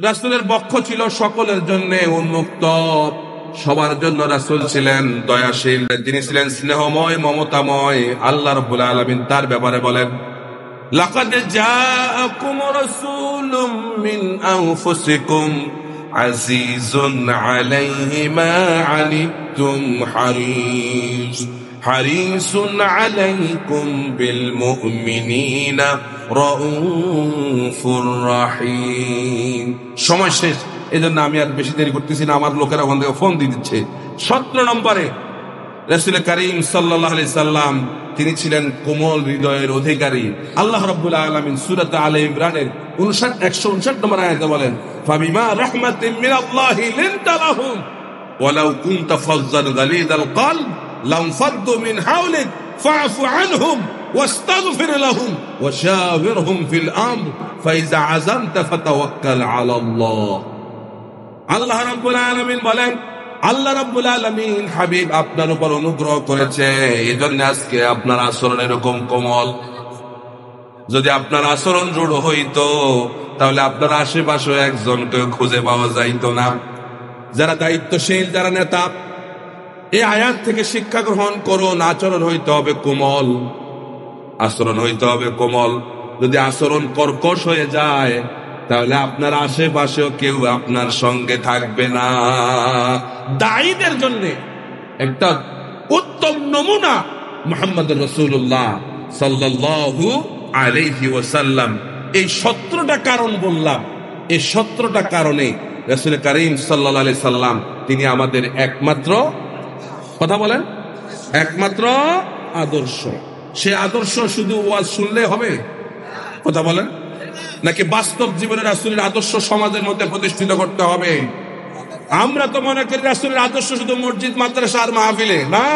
রাসূলের বক্ষ ছিল সকলের জন্য উন্মুক্ত, সবার জন্য রাসূল ছিলেন দয়াশীল, তিনি ছিলেন স্নেহময়, মমতাময়। আল্লাহ রাব্বুল আলামিন তার ব্যাপারে বলেন, লাকাদ জাআকুম রাসূলুম মিন আনফুসিকুম আজিজুন আলাইহি মা আনিতুম হারিসুন আলাইকুম বিল মুমিনিনা রাউফুর রাহিম। সময় শেষ, এজন্য আমি আর বেশি দেরি করতেছি না, আমার লোকেরা ওখান থেকে ফোন দিয়ে দিচ্ছে। 17 নম্বরে রাসূল করিম সাল্লাল্লাহু আলাইহি সাল্লাম তিনি ছিলেন কোমল হৃদয়ের অধিকারী। আল্লাহ রাব্বুল আলামিন সূরা আলে ইমরানের 159 নম্বর আয়াতে বলেন, ফাবিমা রাহমাতিন মিনাল্লাহি লিনতা লাহুম ওয়ালাউ কুনতা ফাজ্জান গালিযাল কলব লানফাদ্দু মিন হাওলিক ফা'ফু আনহুম ওয়াস্তাগফির লাহুম ওয়াশাওিরহুম ফিল আমর ফাইযা আযামতা ফাতাওয়াক্কাল আলাল্লাহ। আল্লাহ রাব্বুল আলামিন বলেন, আল্লাহ রাব্বুল আলামিন হাবিব আপনার উপর অনুগ্রহ করেছে, এজন্য আজকে আপনার আচরণ এরকম কোমল। যদি আপনার আচরণ দৃঢ় হইতো তাহলে আপনার আশেপাশে একজনকে খুঁজে পাওয়া যাইতো না। যারা দায়িত্বশীল, যারা নেতা, এই আয়াত থেকে শিক্ষা গ্রহণ করুন। আচরণ হইতে হবে কোমল, আচরণ হইতে হবে কোমল। যদি আচরণ কর্কশ হয়ে যায় তাহলে আপনার আশেপাশেও কেউ আপনার সঙ্গে থাকবে না। দায়ীদের জন্য একটা উত্তম নমুনা মুহাম্মদুর রাসূলুল্লাহ সাল্লাল্লাহু আলাইহি ওয়াসাল্লাম। এই 17টা কারণ বললাম, এই 17টা কারণে রাসূল করিম সাল্লাল্লাহু আলাইহি সাল্লাম তিনি আমাদের একমাত্র, কথা বলেন, একমাত্র আদর্শ। সে আদর্শ শুধু ওয়াজ শুনলে হবে? কথা বলেন, নাকি বাস্তব জীবনে রাসূলের আদর্শ সমাজের মধ্যে প্রতিষ্ঠিত করতে হবে? আমরা তো মনে করি রাসূলের আদর্শ শুধু মসজিদ, মাদ্রাসা আর মাহফিলে না।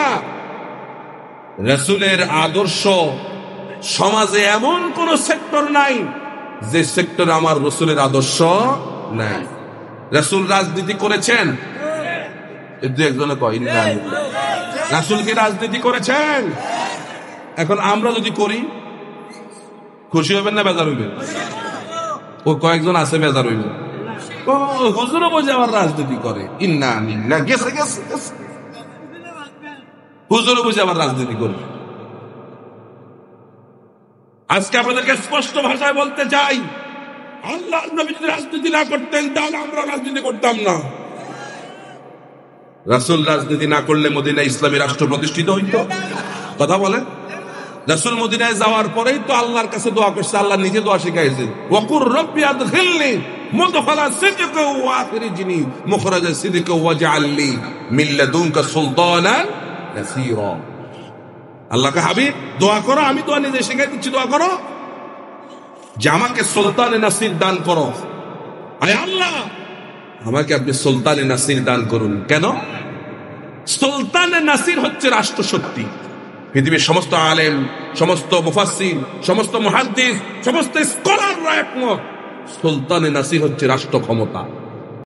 রাসূলের আদর্শ সমাজে এমন কোন সেক্টর নাই যে সেক্টরে আমার রাসূলের আদর্শ নাই। রাসূল রাজনীতি করেছেন? একজনে কয় না। রাসূল কি রাজনীতি করেছেন? এখন আমরা যদি করি খুশি হবেন না বেজার হইবেন? ও কয়েকজন আছে বেজার হইবেন, ও হুজুরও বোঝে আবার রাজনীতি করে। ইন্না লিল্লাহ, গেছে গেছে গেছে, হুজুরও বুঝে আবার রাজনীতি করবে। আজকে আপনাদেরকে স্পষ্ট ভাষায় বলতে চাই, আল্লাহর নবী যদি রাজনীতি না করতেন তাহলে আমরা রাজনীতি করতাম না। রাসূল রাজনীতি না করলে মদিনায় ইসলামী রাষ্ট্র প্রতিষ্ঠিত হইতো? কথা বলেন। রাসূল মদিনায় যাওয়ার পরেই তো আল্লাহর কাছে দোয়া করছে, আল্লাহ নিজে দোয়া শিখাইছেন, ওয়াকুর রব্বি আদখিলনি মুদখালা সিদকা ওয়া আখরিজনি মুখরাজা সিদকা ওয়াজআলনি মিন লাদুনকা সুলতানান নাসীরা। আল্লাহকে হাবিব দোয়া করো, আমি দোয়া নিজে শিখাই দিচ্ছি, দোয়া করো যে আমাকে সুলতানে নাসির দান করো। আয় আল্লাহ, আমাকে আপনি সুলতানে নাসির দান করুন। কেন? সুলতানে নাসির হচ্ছে রাষ্ট্র শক্তি। পৃথিবীর সমস্ত আলেম, সমস্ত মুফাসসির, সমস্ত মুহাদ্দিস, সমস্ত স্কলাররা একমত, সুলতানে নাসির হচ্ছে রাষ্ট্র ক্ষমতা।